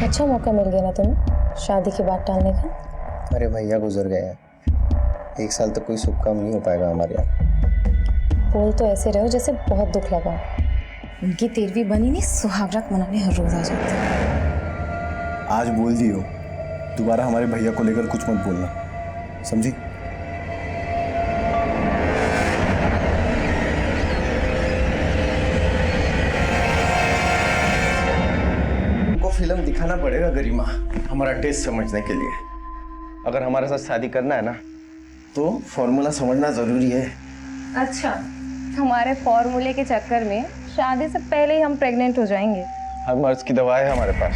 अच्छा मौका मिल गया ना तुम्हें शादी की बात टालने का। अरे भैया गुजर गए हैं, 1 साल तक कोई शुभ काम नहीं हो पाएगा हमारे यहाँ। बोल तो ऐसे रहो जैसे बहुत दुख लगा। उनकी 13वीं बनी नहीं, सुहागरात मनाने हर रोज आ जाते। आज बोल दी हो, दोबारा हमारे भैया को लेकर कुछ मत बोलना, समझी? उनको फिल्म दिखाना पड़ेगा गरिमा, हमारा टेस्ट समझने के लिए। अगर हमारे साथ शादी करना है ना तो फॉर्मूला समझना जरूरी है। अच्छा, हमारे फॉर्मूले के चक्कर में शादी से पहले ही हम प्रेग्नेंट हो जाएंगे। हर मर्ज की दवा है हमारे पास,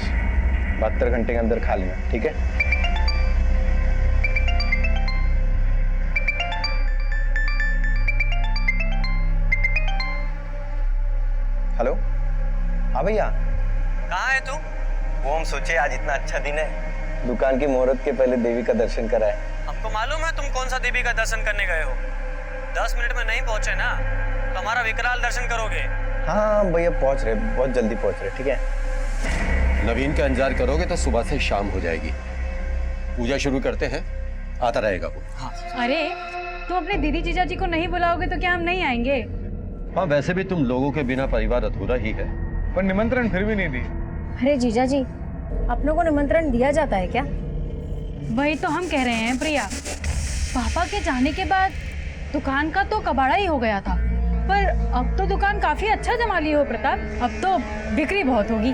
72 घंटे के अंदर खा लेना, ठीक है? हेलो, हाँ भैया। कहाँ है तू? वो हम सोचे आज इतना अच्छा दिन है, दुकान की मुहूर्त के पहले देवी का दर्शन कराए। हमको मालूम है तुम कौन सा देवी का दर्शन करने गए हो। 10 मिनट में नहीं पहुंचे ना तो हमारा विकराल दर्शन करोगे। हाँ भैया पहुंच रहे, बहुत जल्दी पहुंच रहे, ठीक है? नवीन का इंतजार करोगे तो सुबह से शाम हो जाएगी। पूजा शुरू करते हैं, आता रहेगा वो। हाँ। अरे तुम अपने दीदी जीजा जी को नहीं बुलाओगे तो क्या हम नहीं आएंगे? हाँ, वैसे भी तुम लोगों के बिना परिवार अधूरा ही है। पर निमंत्रण फिर भी नहीं दी। अरे जीजा जी, अपनों को निमंत्रण दिया जाता है क्या? वही तो हम कह रहे हैं प्रिया। पापा के जाने के बाद दुकान का तो कबाड़ा ही हो गया था, पर अब तो दुकान काफी अच्छा जमा ली हो प्रताप। अब तो बिक्री बहुत होगी।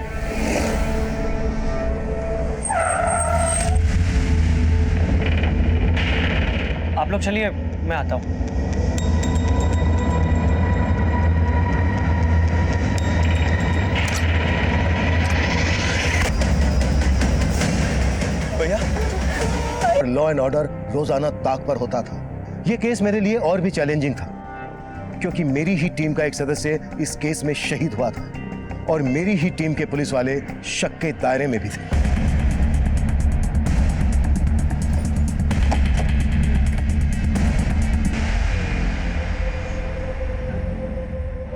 आप लोग चलिए, मैं आता हूँ। भैया, लॉ एंड ऑर्डर रोजाना ताक पर होता था। यह केस मेरे लिए और भी चैलेंजिंग था क्योंकि मेरी ही टीम का एक सदस्य इस केस में शहीद हुआ था और मेरी ही टीम के पुलिस वाले शक के दायरे में भी थे।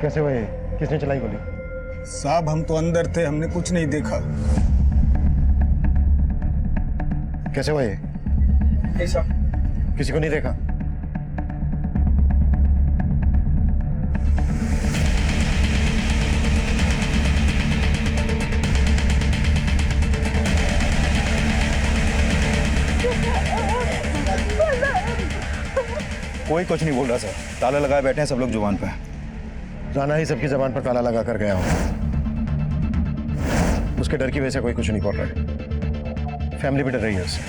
कैसे हुए? किसने चलाई गोली? साहब हम तो अंदर थे, हमने कुछ नहीं देखा। कैसे हुए? किसी को नहीं देखा? कोई कुछ नहीं बोल रहा सर, ताला लगाए बैठे हैं सब लोग जुबान पे। राणा ही सबकी जबान पर ताला लगा कर गया हो। उसके डर की वजह से कोई कुछ नहीं बोल रहा है। फैमिली भी डर रही है उससे।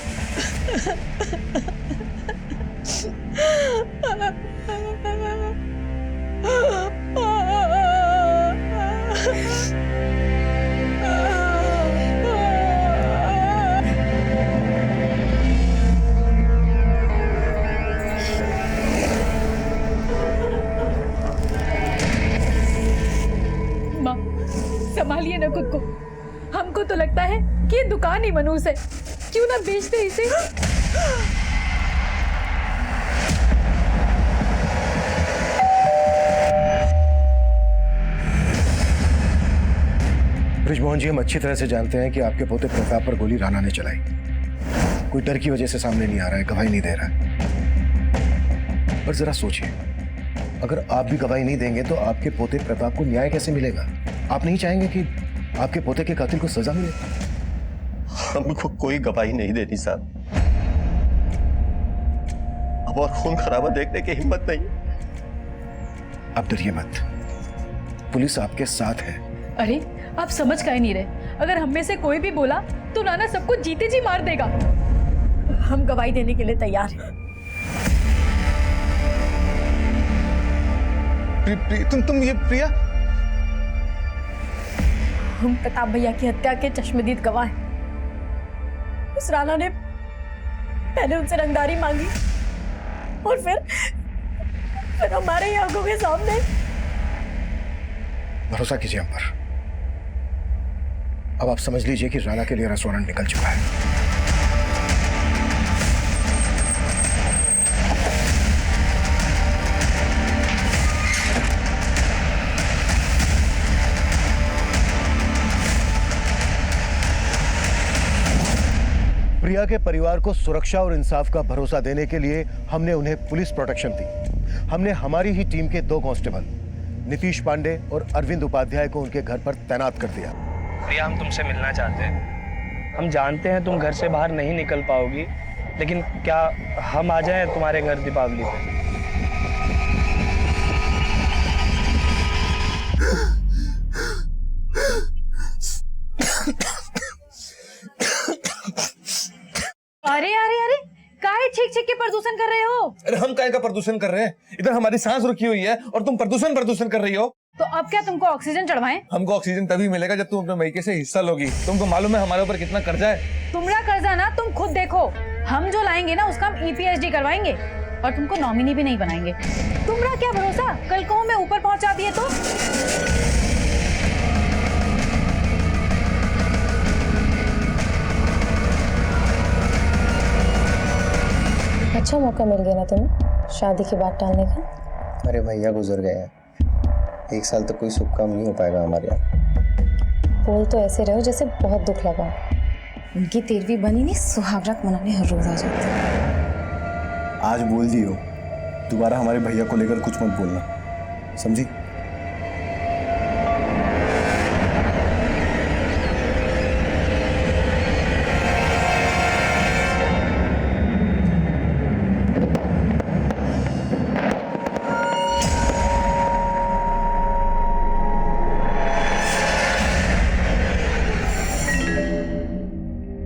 माँ, संभालिए ना खुद को। हमको तो लगता है कि ये दुकान ही मनूस है, क्यों ना बेचते इसे। ब्रिजमोहन जी, हम अच्छी तरह से जानते हैं कि आपके पोते प्रताप पर गोली राणा ने चलाई। कोई डर की वजह से सामने नहीं आ रहा है, गवाही नहीं दे रहा है। पर जरा सोचिए, अगर आप भी गवाही नहीं देंगे तो आपके पोते प्रताप को न्याय कैसे मिलेगा? आप नहीं चाहेंगे कि आपके पोते के कातिल को सजा मिले? हमको कोई गवाही नहीं देनी साहब। अब और खून खराबा देखने की हिम्मत नहीं। आप डरिए मत, पुलिस आपके साथ है। अरे आप समझ काहे नहीं रहे? अगर हम में से कोई भी बोला तो राणा सबको जीते जी मार देगा। हम गवाही देने के लिए तैयार हैं। तुम ये प्रिया? हम प्रताप भैया की हत्या के चश्मदीद गवाह हैं। उस राणा ने पहले उनसे रंगदारी मांगी और फिर हमारे ही आंखों के सामने। भरोसा कीजिए हम पर। अब आप समझ लीजिए कि राणा के लिए रेस्टोरेंट निकल चुका है। प्रिया के परिवार को सुरक्षा और इंसाफ का भरोसा देने के लिए हमने उन्हें पुलिस प्रोटेक्शन दी। हमने हमारी ही टीम के 2 कांस्टेबल नीतीश पांडे और अरविंद उपाध्याय को उनके घर पर तैनात कर दिया। प्रिया, हम तुमसे मिलना चाहते हैं। हम जानते हैं तुम घर से बाहर नहीं निकल पाओगी, लेकिन क्या हम आ जाएं तुम्हारे घर दीपावली पे? अरे अरे अरे, काहे छींक छींक के प्रदूषण कर रहे हो? अरे हम काय का प्रदूषण कर रहे हैं? इधर हमारी सांस रुकी हुई है और तुम प्रदूषण कर रही हो। तो अब क्या तुमको ऑक्सीजन चढ़वाएं? हमको ऑक्सीजन तभी मिलेगा जब तुम अपने मायके से हिस्सा लोगी। तुमको मालूम है हमारे ऊपर कितना कर्जा है? तुम्हारा कर्जा ना तुम खुद देखो। हम जो लाएंगे ना उसका हम EPHD करवाएंगे और तुमको नॉमिनी भी नहीं बनाएंगे। तुम्हारा क्या भरोसा, कल को मैं ऊपर पहुंचा दिए तो? अच्छा मौका मिल गया ना तुम्हें शादी की बात टालने का। अरे भैया गुजर गए हैं, 1 साल तक कोई शुभ काम नहीं हो पाएगा हमारे यहाँ। बोल तो ऐसे रहो जैसे बहुत दुख लगा। उनकी 13वीं बनी नहीं, सुहागरात मनाने हर रोज आ जाती। आज बोल दी हो, दोबारा हमारे भैया को लेकर कुछ मत बोलना, समझी?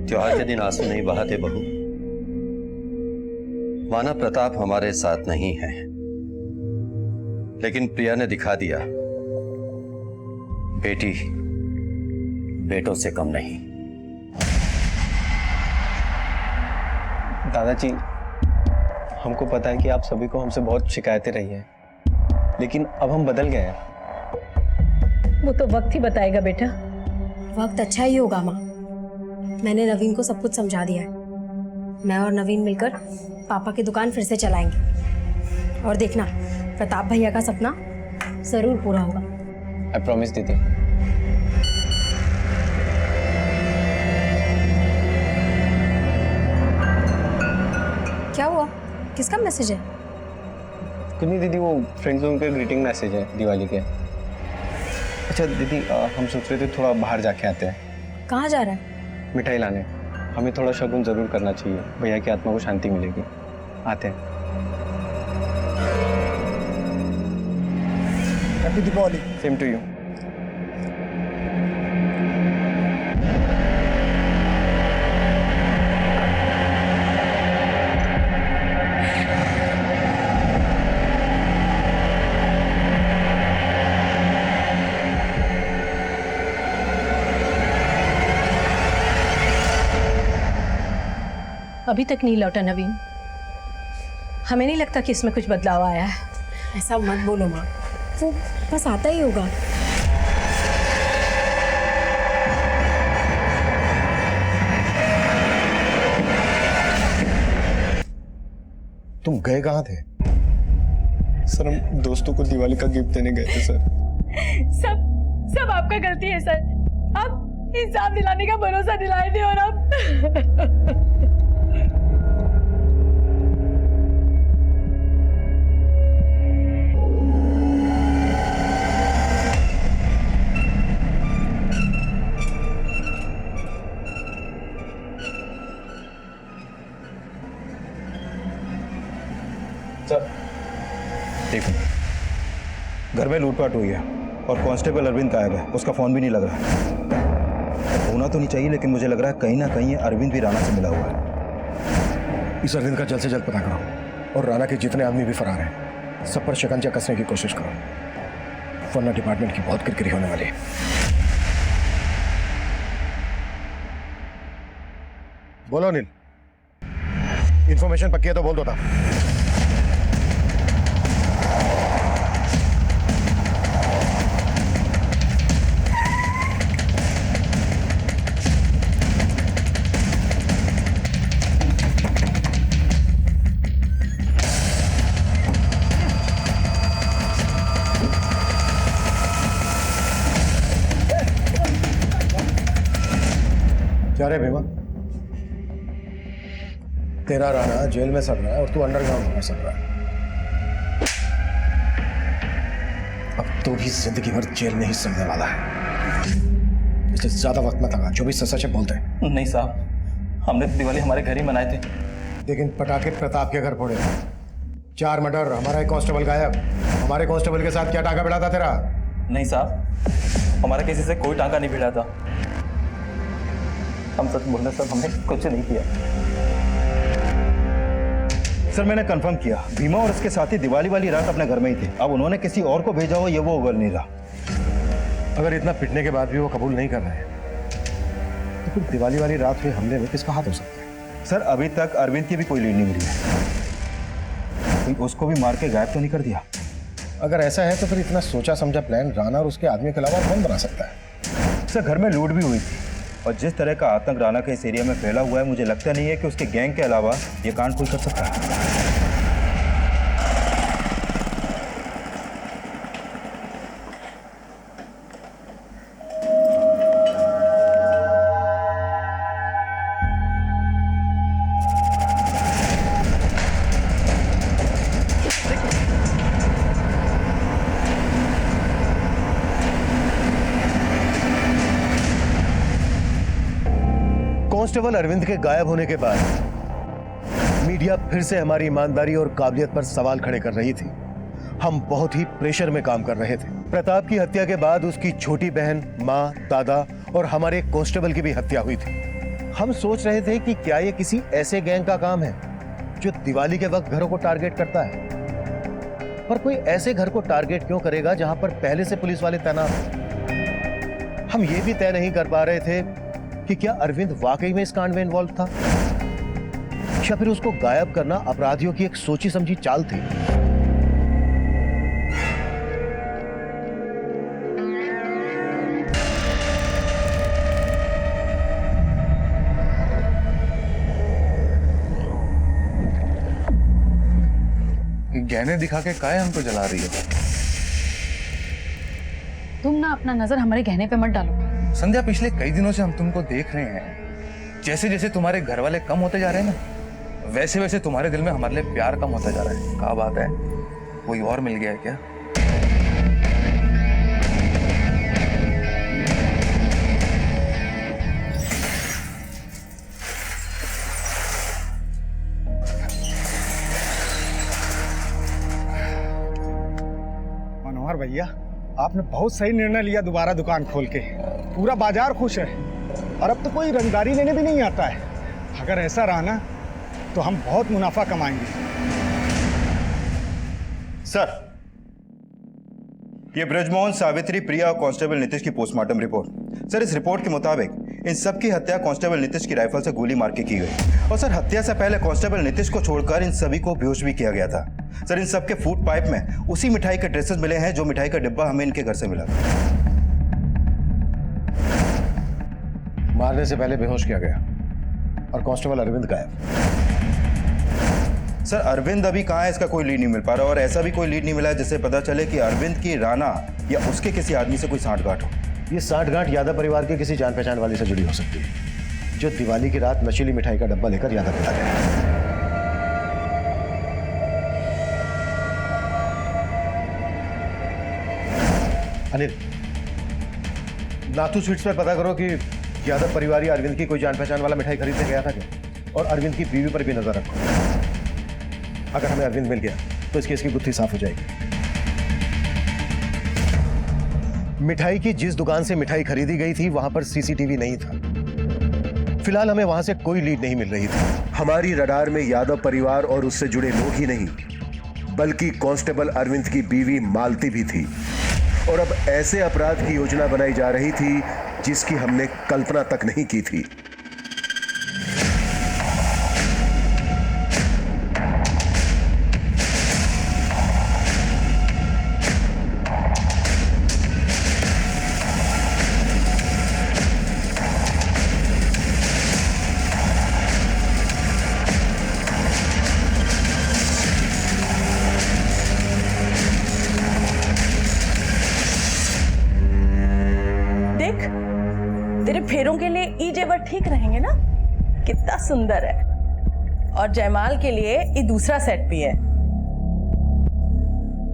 त्योहार के दिन आंसू नहीं बहाते बहू। माना प्रताप हमारे साथ नहीं है, लेकिन प्रिया ने दिखा दिया बेटी बेटों से कम नहीं। दादाजी, हमको पता है कि आप सभी को हमसे बहुत शिकायतें रही हैं, लेकिन अब हम बदल गए हैं। वो तो वक्त ही बताएगा बेटा। वक्त अच्छा ही होगा माँ। मैंने नवीन को सब कुछ समझा दिया है। मैं और नवीन मिलकर पापा की दुकान फिर से चलाएंगे और देखना प्रताप भैया का सपना जरूर पूरा होगा। आई प्रॉमिस दीदी। क्या हुआ, किसका मैसेज है? कुछ नहीं दीदी, वो फ्रेंड्स लोगों के ग्रीटिंग मैसेज है दिवाली के। अच्छा दीदी, हम सोच रहे थे थोड़ा बाहर जाके आते हैं। कहाँ जा रहा है? मिठाई लाने। हमें थोड़ा शगुन जरूर करना चाहिए, भैया की आत्मा को शांति मिलेगी। आते हैं। Happy Deepawali. Same to you. अभी तक नहीं लौटा नवीन। हमें नहीं लगता कि इसमें कुछ बदलाव आया है। ऐसा मत बोलो माँ, वो बस आता ही होगा। तुम गए कहाँ थे? सर, हम दोस्तों को दिवाली का गिफ्ट देने गए थे सर। सब आपका गलती है सर। आप इंसाफ दिलाने का भरोसा दिलाए थे और आप देखो, घर में लूटपाट हुई है और कांस्टेबल अरविंद गायब है। उसका फोन भी नहीं लग रहा है। होना तो नहीं चाहिए, लेकिन मुझे लग रहा है कहीं ना कहीं ये अरविंद भी राणा से मिला हुआ है। इस अरविंद का जल्द से जल्द पता करो और राणा के जितने आदमी भी फरार हैं सब पर शिकंजा कसने की कोशिश करो, वरना डिपार्टमेंट की बहुत किरकिरी होने वाली है। बोलो अनिल, इंफॉर्मेशन पक्की है तो बोल दो था। क्या रे भीमा, तेरा राणा जेल में सड़ रहा है और तू अंडरग्राउंड में सड़ रहा है। अब तो भी जिंदगी भर जेल में ही सड़ने वाला है। इसलिए ज्यादा वक्त मत लगा, जो भी सच है बोलते हैं। नहीं साहब, हमने तो दिवाली हमारे घर ही मनाए थे। लेकिन पटाखे प्रताप के घर फोड़े, 4 मर्डर, हमारा एक कांस्टेबल गायब। हमारे कांस्टेबल के साथ क्या टाका भिड़ा था तेरा? नहीं साहब, हमारा किसी से कोई टांका नहीं भिड़ा था। हम सच बोल रहे सर, हमने कुछ नहीं किया। सर मैंने कंफर्म किया, भीमा और उसके साथी दिवाली वाली रात अपने घर में ही थे। अब उन्होंने किसी और को भेजा हो ये वो उगल नहीं रहा। अगर इतना पिटने के बाद भी वो कबूल नहीं कर रहे हैं तो फिर दिवाली वाली रात हुए हमले में किसका हाथ हो सकता है? सर अभी तक अरविंद की भी कोई लीड नहीं मिली है। कहीं उसको भी मार के गायब तो नहीं कर दिया? अगर ऐसा है तो फिर इतना सोचा समझा प्लान राणा और उसके आदमी के अलावा कौन बना सकता है? सर घर में लूट भी हुई थी और जिस तरह का आतंक राणा के इस एरिया में फैला हुआ है, मुझे लगता नहीं है कि उसके गैंग के अलावा ये कांड कोई कर सकता है। कांस्टेबल अरविंद के गायब होने के बाद मीडिया फिर से हमारी ईमानदारी और काबिलियत पर सवाल खड़े कर रही थी। हम बहुत ही प्रेशर में काम कर रहे थे। प्रताप की हत्या के बाद उसकी छोटी बहन, माँ, दादा और हमारे कांस्टेबल की भी हत्या हुई थी। हम सोच रहे थे कि क्या ये किसी ऐसे गैंग का काम है जो दिवाली के वक्त घरों को टारगेट करता है। पर कोई ऐसे घर को टारगेट क्यों करेगा जहां पर पहले से पुलिस वाले तैनात हैं? हम ये भी तय नहीं कर पा रहे थे कि क्या अरविंद वाकई में इस कांड में इन्वॉल्व था या फिर उसको गायब करना अपराधियों की एक सोची समझी चाल थी। गहने दिखा के काहे हमको जला रही है? तुम ना अपना नजर हमारे गहने पे मत डालो। संध्या, पिछले कई दिनों से हम तुमको देख रहे हैं। जैसे जैसे तुम्हारे घर वाले कम होते जा रहे हैं ना, वैसे वैसे तुम्हारे दिल में हमारे लिए प्यार कम होता जा रहा है। क्या बात है, कोई और मिल गया है क्या? मनोहर भैया, आपने बहुत सही निर्णय लिया दोबारा दुकान खोल के। पूरा बाजार खुश है और अब तो कोई रंगदारी लेने भी नहीं आता है। अगर ऐसा रहा ना तो हम बहुत मुनाफा कमाएंगे। सर ये ब्रजमोहन, सावित्री, प्रिया और कांस्टेबल नीतीश की पोस्टमार्टम रिपोर्ट। सर इस रिपोर्ट के मुताबिक इन सब की हत्या कांस्टेबल नीतीश की राइफल से गोली मार के की गई। और सर हत्या से पहले कांस्टेबल नीतीश को छोड़कर इन सभी को बेहोश भी किया गया था। सर इन सब के फूड पाइप में उसी मिठाई के ड्रेसेस मिले हैं जो मिठाई का डिब्बा हमें इनके घर से मिला था। मारने से पहले बेहोश किया गया और कांस्टेबल अरविंद गायब। सर अरविंद अभी कहाँ है, इसका कोई लीड नहीं मिल पा रहा और ऐसा भी कोई लीड नहीं मिला है जिससे पता चले कि अरविंद की राणा या उसके किसी आदमी से कोई सांठगांठ हो। ये सांठगांठ यादव परिवार के किसी जान पहचान वाले से जुड़ी हो सकती है जो दिवाली की रात नशीली मिठाई का डब्बा लेकर यादव पिला गया। अनिल, नाथू स्वीट्स पर पता करो कि यादव परिवार या अरविंद की कोई जान पहचान वाला मिठाई खरीदने गया था क्या, और अरविंद की बीवी पर भी नजर रखो। अगर हमें अरविंद मिल गया तो इस केस की गुत्थी साफ हो जाएगी। मिठाई की जिस दुकान से मिठाई खरीदी गई थी वहां पर सीसीटीवी नहीं था। फिलहाल हमें वहां से कोई लीड नहीं मिल रही थी। हमारी रडार में यादव परिवार और उससे जुड़े लोग ही नहीं बल्कि कांस्टेबल अरविंद की बीवी मालती भी थी। और अब ऐसे अपराध की योजना बनाई जा रही थी जिसकी हमने कल्पना तक नहीं की थी। तेरे फेरों के लिए ई जेवर ठीक रहेंगे ना? कितना सुंदर है। और जयमाल के लिए ये दूसरा सेट भी है।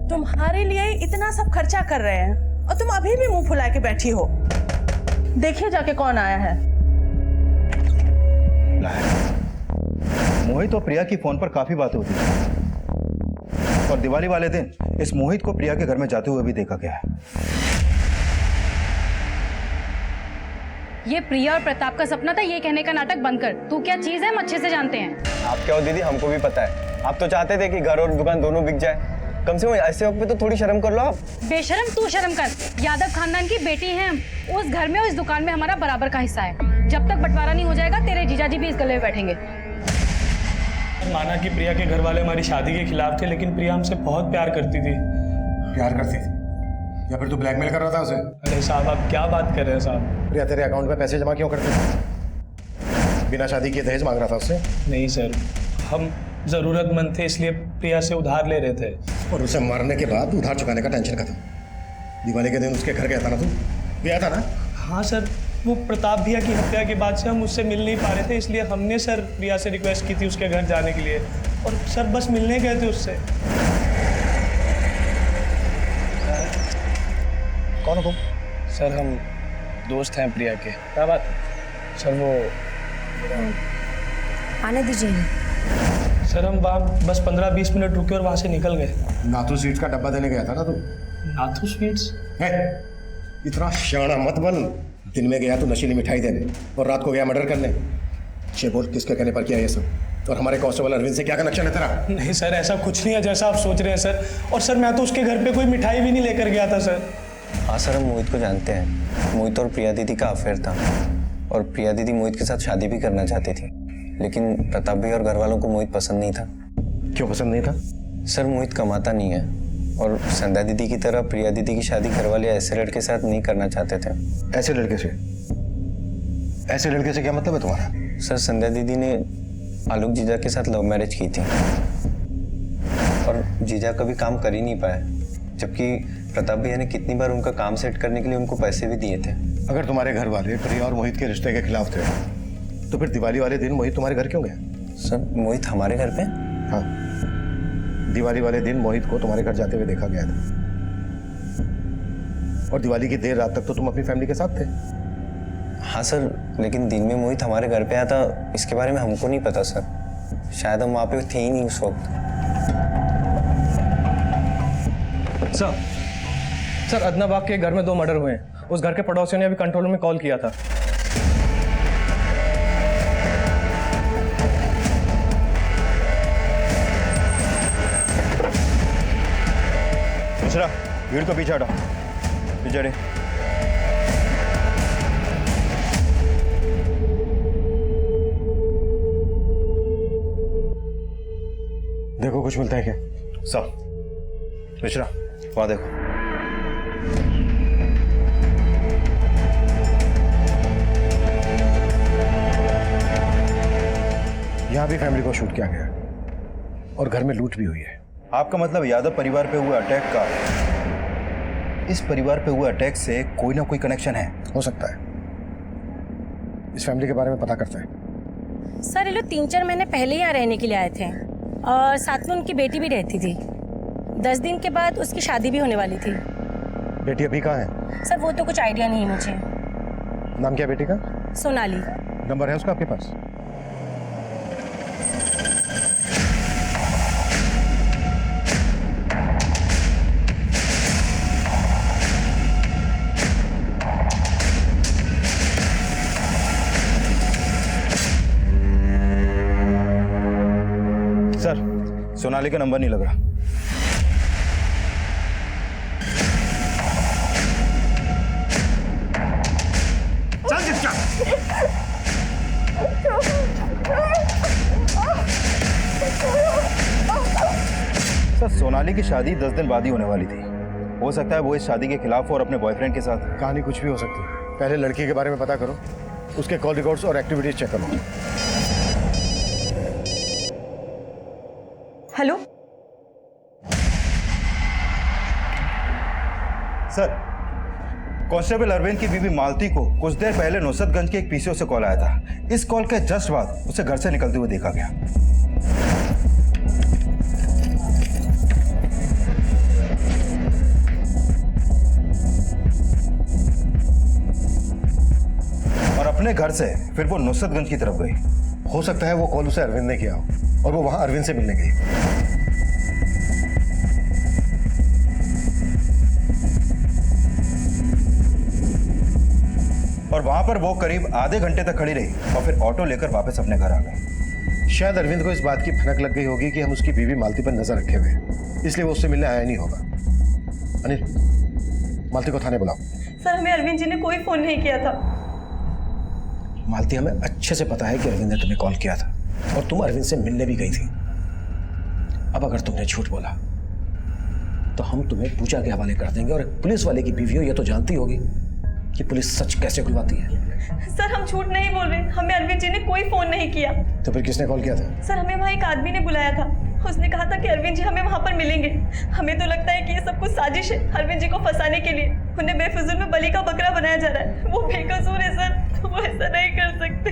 तुम्हारे लिए इतना सब खर्चा कर रहे हैं और तुम अभी भी मुंह फुला के बैठी हो। देखिए जाके कौन आया है। मोहित और प्रिया की फोन पर काफी बातें होती थी और दिवाली वाले दिन इस मोहित को प्रिया के घर में जाते हुए भी देखा गया है। ये प्रिया और प्रताप का सपना था, ये कहने का नाटक बंद कर। तू क्या चीज है, हम अच्छे से जानते हैं। आप क्या हो दीदी, हमको भी पता है। आप तो चाहते थे कि घर और दुकान दोनों बिक जाए। कम से कम ऐसे वक्त पे तो थोड़ी शर्म कर लो आप। बेशरम तू शर्म कर। यादव खानदान की बेटी हैं हम। उस घर में और इस दुकान में हमारा बराबर का हिस्सा है। जब तक बंटवारा नहीं हो जाएगा तेरे जीजाजी भी इस गले में बैठेंगे। माना कि प्रिया के घर वाले हमारी शादी के खिलाफ थे, लेकिन प्रिया हमसे बहुत प्यार करती थी। प्यार करती थी या फिर तू ब्लैकमेल कर रहा था उसे? अरे साहब, आप क्या बात कर रहे हैं साहब? प्रिया तेरे अकाउंट में पैसे जमा क्यों करती थी? बिना शादी के दहेज मांग रहा था उससे? नहीं सर, हम जरूरतमंद थे इसलिए प्रिया से उधार ले रहे थे। और उसे मारने के बाद उधार चुकाने का टेंशन खत्म। दिवाली के दिन उसके घर गया था ना तू? गया था ना? हाँ सर, वो प्रताप भैया की हत्या के बाद से हम उससे मिल नहीं पा रहे थे, इसलिए हमने सर प्रिया से रिक्वेस्ट की थी उसके घर जाने के लिए, और सर बस मिलने गए थे उससे। कौन हो तुम? सर हम दोस्त हैं प्रिया के। क्या बात? सर वो आने दीजिए। सर हम वहाँ बस 15-20 मिनट रुके और वहाँ से निकल गए। नाथू स्वीट्स का डब्बा देने गया था ना तू? नाथू स्वीट्स? इतना शाना मत बन। दिन में गया तो नशीली मिठाई देने और रात को गया मर्डर करने। शे बोल, किसके कहने पर किया ये सब? और हमारे कांस्टेबल अरविंद से क्या कनेक्शन है तेरा? नहीं सर, ऐसा कुछ नहीं है जैसा आप सोच रहे हैं सर। और सर मैं तो उसके घर पे कोई मिठाई भी नहीं लेकर गया था सर। हाँ सर, हम मोहित को जानते हैं। मोहित और प्रिया दीदी का अफेयर था और प्रिया दीदी मोहित के साथ शादी भी करना चाहती थी, लेकिन प्रताप भाई और घर वालों को मोहित पसंद नहीं था। क्यों पसंद नहीं था? सर मोहित कमाता नहीं है और संध्या दीदी की तरह प्रिया दीदी की शादी घर वाले ऐसे लड़के के साथ नहीं करना चाहते थे। ऐसे लड़के से? ऐसे लड़के से क्या मतलब है तुम्हारा? सर संध्या दीदी ने आलोक जीजा के साथ लव मैरिज की थी और जीजा कभी काम कर ही नहीं पाए, जबकि प्रताप भैया ने कितनी बार उनका काम सेट करने के लिए उनको पैसे भी दिए थे। अगर तुम्हारे घर वाले प्रिया और मोहित के रिश्ते के खिलाफ थे तो फिर दिवाली वाले दिन मोहित तुम्हारे घर क्यों गया? सर मोहित हमारे घर पे? हाँ, दिवाली वाले दिन मोहित को तुम्हारे घर जाते हुए देखा गया था और दिवाली की देर रात तक तो तुम अपनी फैमिली के साथ थे। हाँ सर, लेकिन दिन में मोहित हमारे घर पे आया था इसके बारे में हमको नहीं पता सर। शायद हम वहाँ पे थे ही नहीं उस वक्त। सर अदनाबाग के घर में 2 मर्डर हुए हैं। उस घर के पड़ोसियों ने अभी कंट्रोल में कॉल किया था। दूसरा भीड़ को पीछे हटाओ। पीछे हटे। देखो कुछ मिलता है क्या? सब मिश्रा वहां देखो। यहाँ भी फैमिली को शूट किया गया और घर में लूट भी हुई है। आपका मतलब यादव परिवार पे हुए अटैक का इस परिवार पे हुए अटैक से कोई ना कोई कनेक्शन है? हो सकता है। इस फैमिली के बारे में पता करते हैं। सर ये लोग 3-4 महीने पहले यहाँ रहने के लिए आए थे और साथ में उनकी बेटी भी रहती थी। 10 दिन के बाद उसकी शादी भी होने वाली थी। बेटी अभी कहाँ है? सर वो तो कुछ आइडिया नहीं मुझे। नाम क्या बेटी का? सोनाली। नंबर है उसका आपके पास? सर सोनाली का नंबर नहीं लग रहा। चल जिसका। सर सोनाली की शादी 10 दिन बाद ही होने वाली थी। हो सकता है वो इस शादी के खिलाफ हो और अपने बॉयफ्रेंड के साथ। कहानी कुछ भी हो सकती है। पहले लड़की के बारे में पता करो, उसके कॉल रिकॉर्ड्स और एक्टिविटीज चेक करो। हेलो सर कांस्टेबल अरविंद की बीवी मालती को कुछ देर पहले नुसरतगंज के एक पीसीओ से कॉल आया था। इस कॉल के जस्ट बाद उसे घर से निकलते हुए देखा गया। और अपने घर से फिर वो नुसरतगंज की तरफ गई। हो सकता है वो कॉल उसे अरविंद ने किया हो और वो वहां अरविंद से मिलने गई। और वहां पर वो करीब आधे घंटे तक खड़ी रही और फिर ऑटो लेकर वापस अपने घर आ गई। शायद अरविंद को इस बात की भनक लग गई होगी कि हम उसकी बीवी मालती पर नजर रखे हुए हैं, इसलिए वो उससे मिलने आया नहीं होगा। अनिल, मालती को थाने बुलाओ। सर, हमें अरविंद जी ने कोई फोन नहीं किया था। मालती, हमें अच्छे से पता है कि अरविंद ने तुम्हें कॉल किया था और तुम अरविंद से मिलने भी गई थी। अब अगर तुमने झूठ बोला तो हम तुम्हें पूजा के हवाले कर देंगे, और एक पुलिस वाले की बीवी हो ये तो जानती होगी कि पुलिस सच कैसे खुलवाती है। सर, हम झूठ नहीं बोल रहे, हमें अरविंद जी ने कोई फोन नहीं किया। तो फिर किसने कॉल किया था? सर, हमें वहाँ एक आदमी ने बुलाया था। उसने कहा था कि अरविंद जी हमें वहाँ पर मिलेंगे। हमें तो लगता है कि ये सब कुछ साजिश है अरविंद जी को फंसाने के लिए। उन्हें बेफिजुल में बलि का बकरा बनाया जा रहा है। वो बेकसूर है सर, वो ऐसा नहीं कर सकते।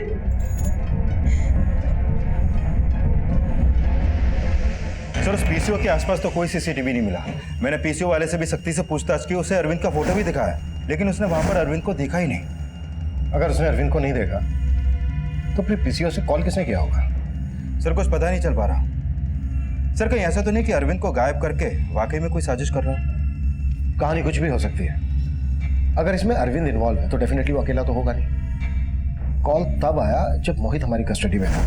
सर, उस पीसीओ के आसपास तो कोई सीसीटीवी नहीं मिला। मैंने पीसीओ वाले से भी सख्ती से पूछताछ की, उसे अरविंद का फोटो भी दिखाया, लेकिन उसने वहां पर अरविंद को देखा ही नहीं। अगर उसने अरविंद को नहीं देखा तो फिर पीसीओ से कॉल किसने किया होगा? सर, कुछ पता नहीं चल पा रहा। सर, कहीं ऐसा तो नहीं कि अरविंद को गायब करके वाकई में कोई साजिश कर रहा है? कहानी कुछ भी हो सकती है। अगर इसमें अरविंद इन्वॉल्व है तो डेफिनेटली वो अकेला तो होगा नहीं। कॉल तब आया जब मोहित हमारी कस्टडी में था।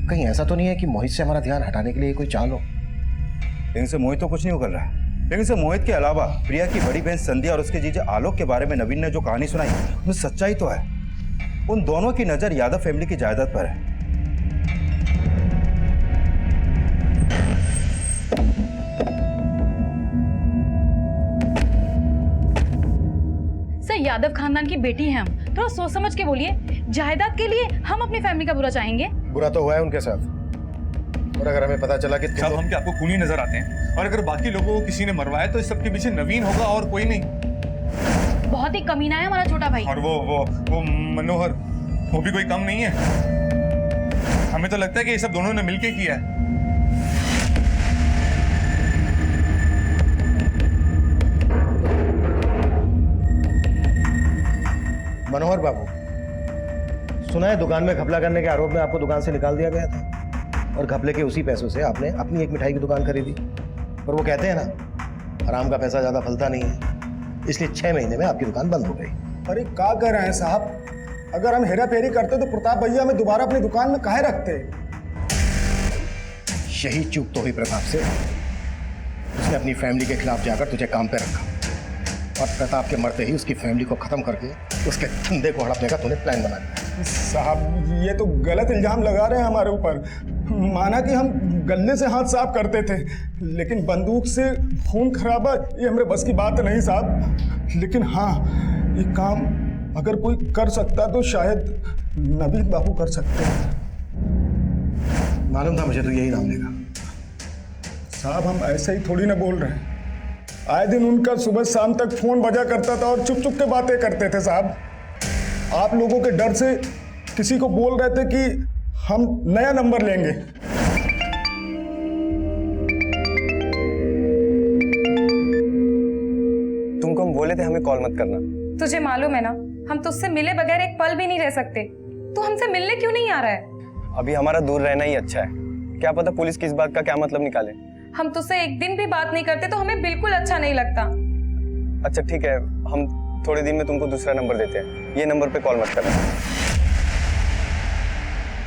कहीं ऐसा तो नहीं है कि मोहित से हमारा ध्यान हटाने के लिए कोई चाल हो? लेकिन से मोहित तो कुछ नहीं कर रहा है। लेकिन से मोहित के अलावा प्रिया की बड़ी बहन संध्या और उसके जीजे आलोक के बारे में नवीन ने जो कहानी सुनाई उसमें सच्चाई तो है। उन दोनों की नजर यादव फैमिली की जायदाद पर है। सर, यादव खानदान की बेटी हैं हम, थोड़ा सोच समझ के बोलिए। जायदाद के लिए हम अपनी फैमिली का बुरा चाहेंगे? बुरा तो हुआ है उनके साथ, और अगर हमें पता चला कि साहब हम क्या आपको खूनी नजर आते हैं? और अगर बाकी लोगों को किसी ने मरवाया तो इस सबके पीछे नवीन होगा और कोई नहीं। बहुत ही कमीना है हमारा छोटा भाई। और वो मनोहर, वो भी कोई कम नहीं है। हमें तो लगता है कि ये सब दोनों ने मिलके किया है। मनोहर बाबू, सुना है दुकान में घपला करने के आरोप में आपको दुकान से निकाल दिया गया था, और घपले के उसी पैसों से आपने अपनी एक मिठाई की दुकान खरीदी। और वो कहते हैं ना, आराम का पैसा ज्यादा फलता नहीं है, इसलिए 6 महीने में आपकी दुकान बंद हो गई। अरे क्या कह रहे हैं साहब? अगर हम हेरा फेरी करते तो प्रताप भैया हमें दोबारा अपनी दुकान में काहे रखते? यही चूक तो हुई प्रताप से। उसने अपनी फैमिली के खिलाफ जाकर तुझे काम पे रखा, और प्रताप के मरते ही उसकी फैमिली को खत्म करके उसके धंधे को हड़पने का तूने प्लान बना लिया। साहब, ये तो गलत इल्जाम लगा रहे हैं हमारे ऊपर। माना कि हम गले से हाथ साफ करते थे, लेकिन बंदूक से खून खराबा ये हमारे बस की बात नहीं साहब। लेकिन हाँ, ये काम अगर कोई कर सकता तो शायद नवीन बाबू कर सकते हैं। मालूम था मुझे तो यही नाम लेगा। साहब, हम ऐसे ही थोड़ी ना बोल रहे हैं। आए दिन उनका सुबह शाम तक फोन बजा करता था और चुप चुप के बातें करते थे साहब। आप लोगों के डर से किसी को बोल रहे थे कि हम नया नंबर लेंगे। तुमको हम बोले थे हमें कॉल मत करना। तुझे मालूम है ना, हम तुझसे मिले बगैर एक पल भी नहीं रह सकते। तू हमसे मिलने क्यों नहीं आ रहा है? अभी हमारा दूर रहना ही अच्छा है। क्या पता पुलिस की इस बात का क्या मतलब निकाले। हम तुझसे एक दिन भी बात नहीं करते तो हमें बिल्कुल अच्छा नहीं लगता। अच्छा ठीक है, हम थोड़े दिन में तुमको दूसरा नंबर देते हैं, ये नंबर पे कॉल मत करना।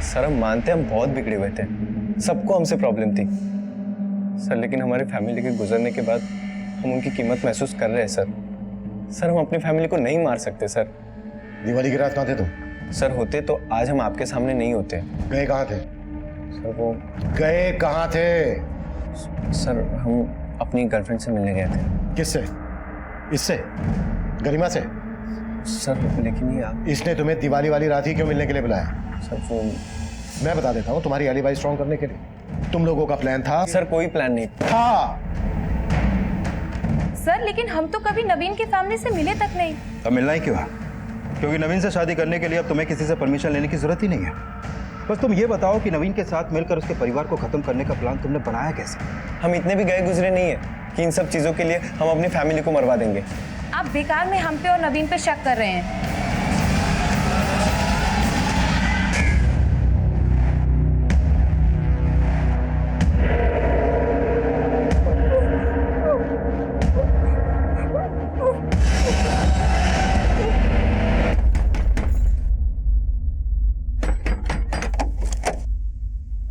सर, हम मानते हैं हम बहुत बिगड़े हुए थे, सबको हमसे प्रॉब्लम थी सर, लेकिन हमारी फैमिली के गुजरने के बाद हम उनकी कीमत महसूस कर रहे हैं सर। सर, हम अपनी फैमिली को नहीं मार सकते सर। दिवाली की रात कहाँ थे तुम? सर, होते तो आज हम आपके सामने नहीं होते। गए कहाँ थे? सर, वो गए कहाँ थे? सर, हम अपनी गर्लफ्रेंड से मिलने गए थे। किससे? इससे? गरिमा से? सर, लेकिन ये आप... इसने तुम्हें दिवाली वाली रात ही क्यों मिलने के लिए बुलाया? सर, वो मैं बता देता हूँ, तुम्हारी एलिबाई स्ट्रॉन्ग करने के लिए। तुम लोगों का प्लान था। सर, कोई प्लान नहीं था। सर लेकिन हम तो कभी नवीन की फैमिली से मिले तक नहीं। अब मिलना ही क्यों है? क्योंकि नवीन से शादी करने के लिए अब तुम्हें किसी से परमिशन लेने की जरूरत ही नहीं है। बस तुम ये बताओ कि नवीन के साथ मिलकर उसके परिवार को खत्म करने का प्लान तुमने बनाया कैसे? हम इतने भी गए गुजरे नहीं है कि इन सब चीजों के लिए हम अपनी फैमिली को मरवा देंगे। आप बेकार में हम पे और नवीन पे शक कर रहे हैं।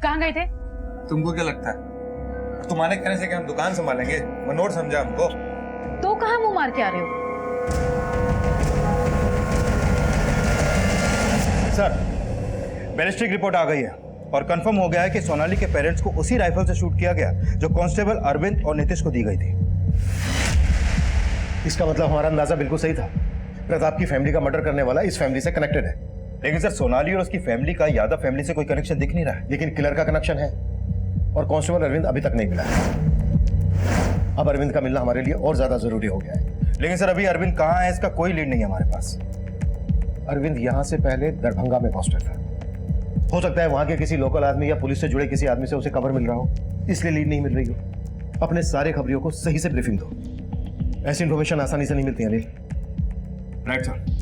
कहाँ गए थे? तुमको क्या लगता है तुम्हारे कहने से कि हम दुकान संभालेंगे? मनोहर समझा हमको। तो कहाँ मुंह मार के आ रहे हो? सर, बैलिस्टिक रिपोर्ट आ गई है और कंफर्म हो गया है कि सोनाली के पेरेंट्स को उसी राइफल से शूट किया गया जो कांस्टेबल अरविंद और नीतीश को दी गई थी। इसका मतलब हमारा अंदाजा बिल्कुल सही था। प्रताप की फैमिली का मर्डर करने वाला इस फैमिली से कनेक्टेड है। लेकिन सर, सोनाली और उसकी फैमिली का यादव फैमिली से कोई कनेक्शन दिख नहीं रहा है। लेकिन किलर का कनेक्शन है और कांस्टेबल अरविंद अभी तक नहीं मिला है। अब अरविंद का मिलना हमारे लिए और ज्यादा जरूरी हो गया है। लेकिन सर, अभी अरविंद कहाँ है इसका कोई लीड नहीं है हमारे पास। अरविंद यहाँ से पहले दरभंगा में पोस्टेड था। हो सकता है वहां के किसी लोकल आदमी या पुलिस से जुड़े किसी आदमी से उसे खबर मिल रहा हो, इसलिए लीड नहीं मिल रही हो। अपने सारे खबरियों को सही से ब्रीफिंग दो। ऐसी इंफॉर्मेशन आसानी से नहीं मिलती है अनिल। Right sir.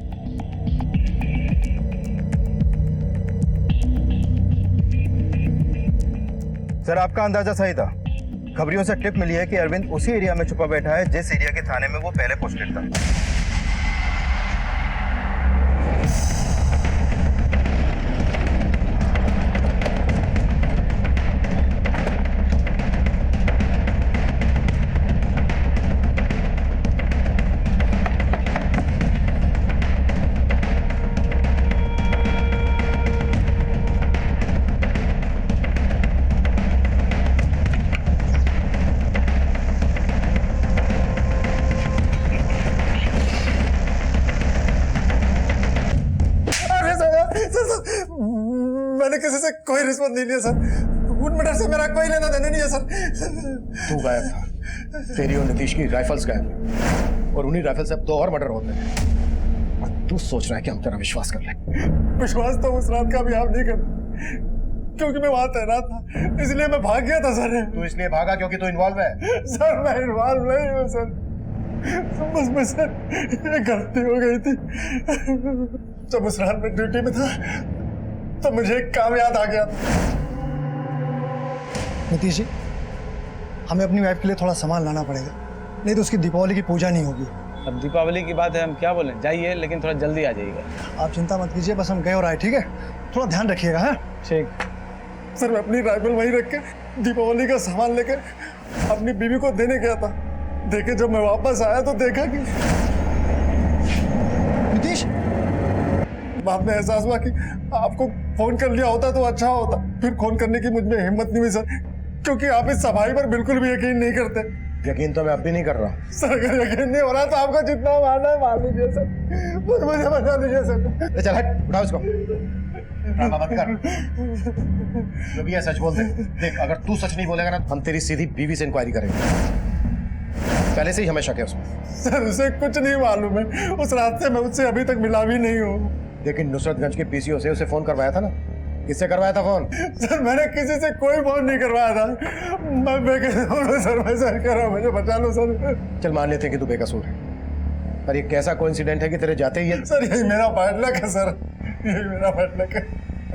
सर, आपका अंदाजा सही था। खबरियों से टिप मिली है कि अरविंद उसी एरिया में छुपा बैठा है जिस एरिया के थाने में वो पहले पोस्टेड था। मैंने किसी से कोई रिश्वत नहीं लिया सर। उन मर्डर से मेरा कोई लेना देना नहीं है सर। तू गायब था, तेरी और नीतीश की राइफल्स गायब, और उन्हीं राइफल से अब 2 और मर्डर होते हैं। और तू सोच रहा है कि हम तेरा विश्वास कर लें? विश्वास तो उस रात का भी आप नहीं करते, क्योंकि मैं वहां तैनात था, इसलिए मैं भाग गया था सर। तू इसलिए भागा क्योंकि तू इन्वॉल्व है? सर, मैं इन्वॉल्व नहीं हूँ सर। बस में सर एक गलती हो गई थी। जब उस रात में ड्यूटी में था तो मुझे एक काम याद आ गया। नीतीश जी, हमें अपनी वाइफ के लिए थोड़ा सामान लाना पड़ेगा, नहीं तो उसकी दीपावली की पूजा नहीं होगी। अब दीपावली की बात है, हम क्या बोलें? जाइए, लेकिन थोड़ा जल्दी आ जाइएगा। आप चिंता मत कीजिए, बस हम गए और आए, ठीक है? थोड़ा ध्यान रखिएगा। हाँ ठीक। सर, मैं अपनी राइफल वहीं रख के दीपावली का सामान लेकर अपनी बीवी को देने गया था। देखे जब मैं वापस आया तो देखा कि नीतीश, बाद में एहसास हुआ कि आपको फोन कर लिया होता तो अच्छा होता। फिर फोन करने की मुझ में हिम्मत नहीं हुई सर, क्योंकि आप इस सफाई पर बिल्कुल भी यकीन नहीं करते। यकीन तो मैं अब भी नहीं कर रहा। सर, अगर यकीन नहीं हो रहा तो आपको जितना मारना है मार लीजिए सर, मुझे बचा लीजिए सर। चल हट, उठाओ इसको। ड्रामा मत कर, जो भी है सच बोल दे। देख, अगर तू सच नहीं बोलेगा ना, हम तेरी सीधी बीवी से इंक्वायरी करेंगे। पहले से ही हमें शक है उसमें। सर, उसे कुछ नहीं मालूम है। उस रात से मैं उससे अभी तक मिला भी नहीं हूँ। लेकिन नुसरतगंज के पीसीओ से उसे फोन करवाया था ना? किससे करवाया था फोन? सर, मैंने किसी से कोई फोन नहीं करवाया था। मैं बेकसूर हूँ सर, मैं सर कह रहा हूँ, मुझे बचा लो सर। चल मान लेते हैं कि तू बेकसूर है, पर ये कैसा कोइंसिडेंट है कि तेरे जाते ही ये... सर, यही मेरा बैड लक है सर, यही मेरा बैड लक है।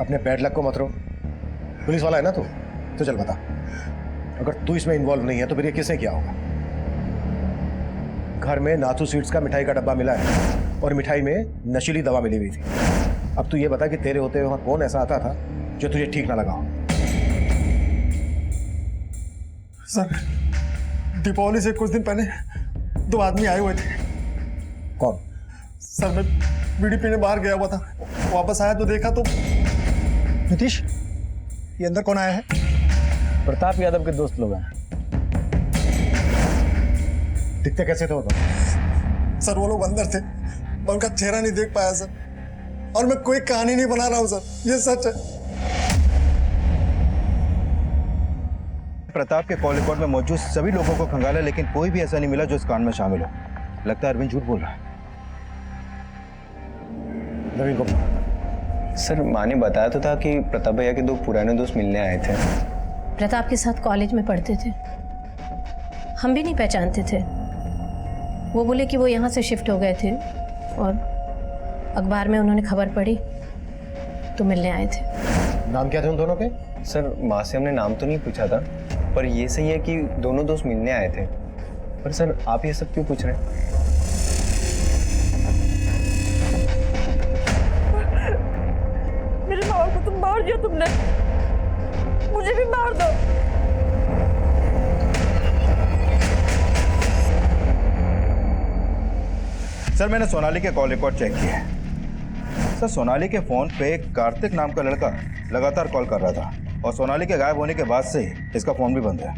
अपने बैड लक को मत रो। पुलिस वाला है ना तू, तो चल बता, अगर तू इसमें इन्वॉल्व नहीं है तो फिर ये किसने किया होगा? घर में नाथू स्वीट्स का मिठाई का डब्बा मिला है और मिठाई में नशीली दवा मिली हुई थी। अब तू ये बता कि तेरे होते वहां कौन ऐसा आता था जो तुझे ठीक ना लगा हो? सर, दीपावली से कुछ दिन पहले 2 आदमी आए हुए थे। कौन? सर, मैं बीड़ी पीने बाहर गया हुआ था, वापस आया तो देखा तो... नीतीश, ये अंदर कौन आया है? प्रताप यादव के दोस्त लोग हैं। दिखते कैसे थे वो तो? सर, वो लोग अंदर थे, मैं उनका चेहरा नहीं देख पाया सर। और मैं कोई कहानी नहीं बना रहा हूँ सर, ये सच है। प्रताप के कॉल रिकॉर्ड में मौजूद सभी लोगों को खंगाला, लेकिन कोई भी ऐसा नहीं मिला जो इस कांड में शामिल हो। लगता है अरविंद झूठ बोल रहा है। नवीन को सर माँ ने बताया तो था कि प्रताप भैया के 2 पुराने दोस्त मिलने आए थे। प्रताप के साथ कॉलेज में पढ़ते थे, हम भी नहीं पहचानते थे। वो बोले कि वो यहाँ से शिफ्ट हो गए थे और अखबार में उन्होंने खबर पढ़ी तो मिलने आए थे। नाम क्या थे उन दोनों के? सर माँ से हमने नाम तो नहीं पूछा था, पर ये सही है कि दोनों दोस्त मिलने आए थे। पर सर आप ये सब क्यों पूछ रहे हैं? मेरे माँ को तुम मार दिया तुमने, मुझे भी मार दो। सर मैंने सोनाली के कॉल रिकॉर्ड चेक किया है। सर सोनाली के फोन पे कार्तिक नाम का लड़का लगातार कॉल कर रहा था और सोनाली के गायब होने के बाद से इसका फोन भी बंद है।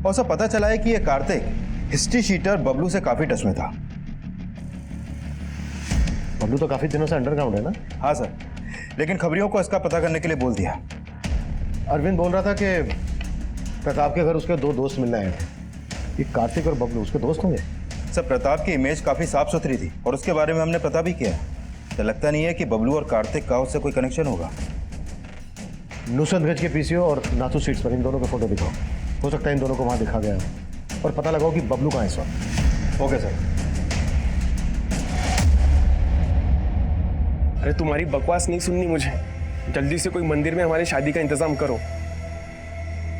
और सर पता चला है कि ये कार्तिक हिस्ट्री शीटर बबलू से काफी टच में था। बबलू तो काफी दिनों से अंडरग्राउंड है ना? हाँ सर, लेकिन खबरियों को इसका पता करने के लिए बोल दिया। अरविंद बोल रहा था कि प्रताप के घर उसके 2 दोस्त मिलने आए थे। ये कार्तिक और बबलू उसके दोस्त होंगे? सर प्रताप की इमेज काफी साफ सुथरी थी और उसके बारे में हमने पता भी किया। तो लगता नहीं है कि बबलू और कार्तिक का उससे कोई कनेक्शन होगा। नुसरतगंज के पीसीओ और नाथू सीट्स पर इन दोनों का फोटो दिखाओ। हो सकता है इन दोनों को वहां दिखा गया और पता लगाओ कि बबलू कहाँ है इस वक्त। Okay sir. अरे तुम्हारी बकवास नहीं सुननी मुझे, जल्दी से कोई मंदिर में हमारी शादी का इंतजाम करो।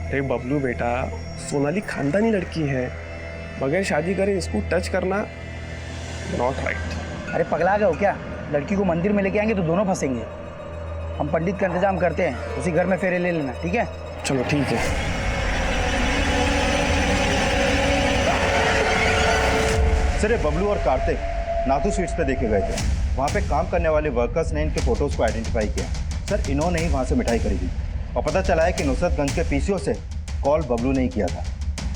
अरे बबलू बेटा, सोनाली खानदानी लड़की है, बगैर शादी करे इसको टच करना नॉट राइट। अरे पगला गए हो क्या? लड़की को मंदिर में लेके आएंगे तो दोनों फंसेंगे। हम पंडित का इंतजाम करते हैं, उसी घर में फेरे ले लेना, ठीक है? चलो ठीक है। सर ये बबलू और कार्तिक नाथू स्वीट्स पे देखे गए थे। वहाँ पे काम करने वाले वर्कर्स ने इनके फोटोज को आइडेंटिफाई किया। सर इन्होंने ही वहाँ से मिठाई खरीदी और पता चला है कि नुसरतगंज के पीसीओ से कॉल बबलू ने ही किया था।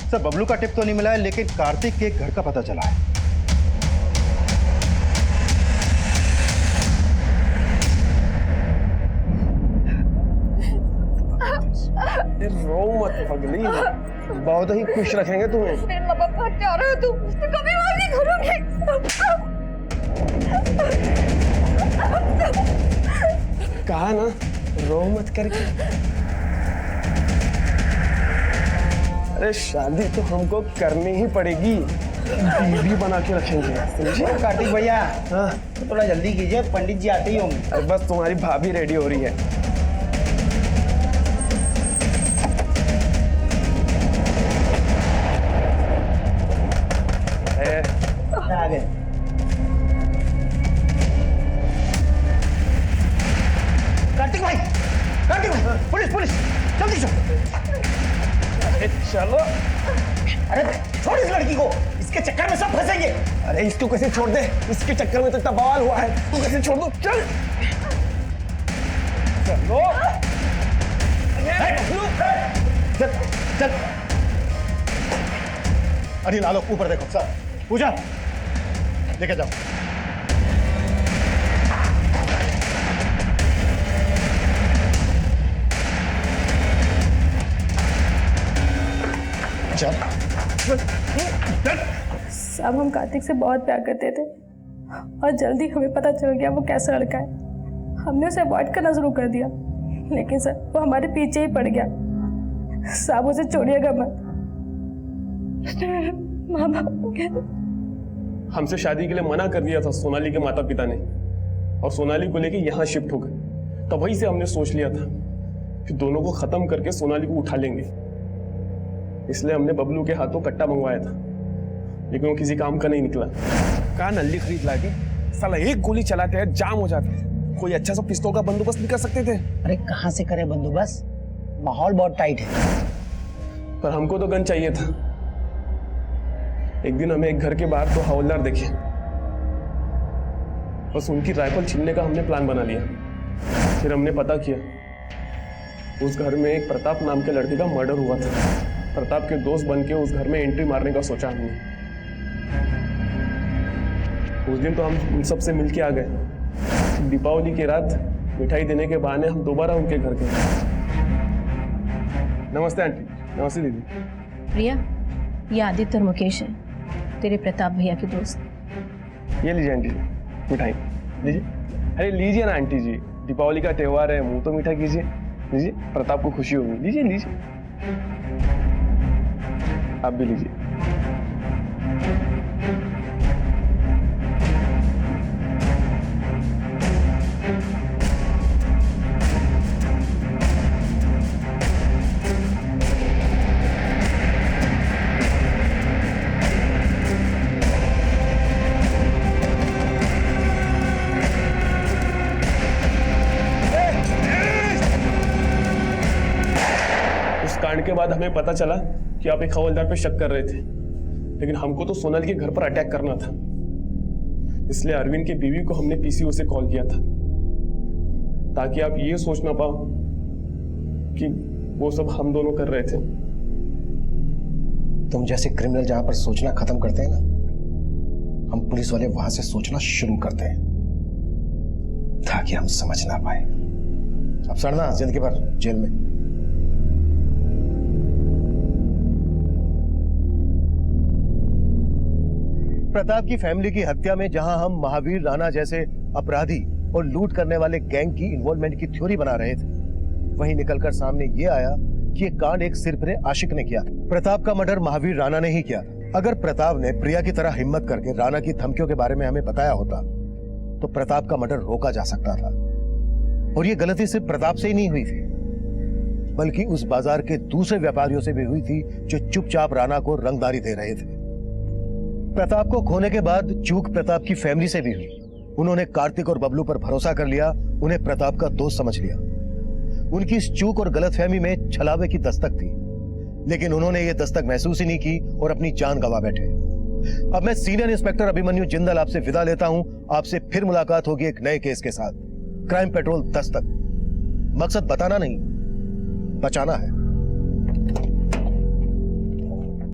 सर बबलू का टिप तो नहीं मिला है, लेकिन कार्तिक के घर का पता चला है। रो मत पगली, बहुत ही खुश रखेंगे तुम्हें। मेरे माँ बाप को हत्या रहे हो तुम कभी मार नहीं करोगे। कहा ना रो मत करके। अरे शादी तो हमको करनी ही पड़ेगी, बीवी बना के रखेंगे, समझे? कार्तिक भैया हाँ तो थोड़ा जल्दी कीजिए, पंडित जी आते ही होंगे। अरे बस तुम्हारी भाभी रेडी हो रही है। आ गए। कार्तिक भाई, पुलिस पुलिस, जल्दी चलो। चलो। अरे छोड़ इस लड़की को, इसके चक्कर में सब फंसेंगे। अरे इसको कैसे छोड़ दे, इसके चक्कर में तो इतना बवाल हुआ है, तू कैसे छोड़ दो? चल चलो। चल चल। अनिल आलोक ऊपर देखो। सर पूजा लेके जाओ। सब हम कार्तिक से बहुत प्यार करते थे और जल्दी हमें पता चल गया वो कैसा लड़का है। हमने उसे अवॉइड करना शुरू कर दिया, लेकिन सर वो हमारे पीछे ही पड़ गया। साहब उसे छोड़िएगा मत। माँ बाप हमसे शादी के लिए मना कर दिया था सोनाली के माता पिता ने, और सोनाली को लेके यहाँ शिफ्ट हो गए। तब वहीं से हमने सोच लिया था कि दोनों को खत्म करके सोनाली को उठा लेंगे। इसलिए हमने बबलू के हाथों कट्टा मंगवाया था, लेकिन वो किसी काम का नहीं निकला। कहा नल्ली खरीद लाके साला एक गोली चलाते हैं जाम हो जाता है। कोई अच्छा सा पिस्तौल का बंदोबस्त नहीं कर सकते थे? अरे कहाँ से करे बंदोबस्त, माहौल बहुत टाइट है। पर हमको तो गन चाहिए था। एक दिन हमें एक घर के बाहर तो हवलदार देखे, बस उनकी राइफल छीनने का हमने प्लान बना लिया। फिर हमने पता किया उस घर में एक प्रताप नाम के लड़के का मर्डर हुआ था। प्रताप के दोस्त बन के उस घर में एंट्री मारने का सोचा हमने। उस दिन तो हम उन सब से मिलके आ गए। दीपावली की रात मिठाई देने के बहाने हम दोबारा उनके घर गए। नमस्ते आंटी। नमस्ते दीदी। प्रिया, ये आदित्य और मुकेश है, तेरे प्रताप भैया के दोस्त। ये लीजिए आंटी जी मिठाई लीजिए। अरे लीजिए ना आंटी जी, दीपावली का त्योहार है, मुंह तो मीठा कीजिए। लीजिए, प्रताप को खुशी होगी। लीजिए लीजिए, आप भी लीजिए। कांड के बाद हमें पता चला कि आप एक हवलदार पे शक कर रहे थे, लेकिन हमको तो सोनाली के घर पर अटैक करना था, इसलिए अरविंद की बीवी को हमने पीसीओ से कॉल किया था, ताकि आप ये सोच ना पाओ कि वो सब हम दोनों कर रहे थे। तुम जैसे क्रिमिनल जहां पर सोचना खत्म करते हैं ना, हम पुलिस वाले वहां से सोचना शुरू करते हैं, ताकि हम समझ ना पाए। अब सड़ना जिंदगी भर जेल में। प्रताप की फैमिली की हत्या में जहां हम महावीर राणा जैसे अपराधी और लूट करने वाले गैंग की इन्वॉल्वमेंट की थ्योरी बना रहे थे, वहीं निकलकर सामने ये आया कि ये कांड एक सिरफिरे आशिक ने किया। प्रताप का मर्डर महावीर राणा ने ही किया। अगर प्रताप ने प्रिया की तरह हिम्मत करके राणा की धमकियों के बारे में हमें बताया होता तो प्रताप का मर्डर रोका जा सकता था। और ये गलती सिर्फ प्रताप से ही नहीं हुई थी, बल्कि उस बाजार के दूसरे व्यापारियों से भी हुई थी जो चुपचाप राणा को रंगदारी दे रहे थे। प्रताप को खोने के बाद चूक प्रताप की फैमिली से भी हुई। उन्होंने कार्तिक और बबलू पर भरोसा कर लिया, उन्हें प्रताप का दोस्त समझ लिया। उनकी इस चूक और गलतफहमी में छलावे की दस्तक थी, लेकिन उन्होंने ये दस्तक महसूस ही नहीं की और अपनी जान गंवा बैठे। अब मैं सीनियर इंस्पेक्टर अभिमन्यु जिंदल आपसे विदा लेता हूं। आपसे फिर मुलाकात होगी एक नए केस के साथ। क्राइम पेट्रोल दस्तक, मकसद बताना नहीं, बचाना है।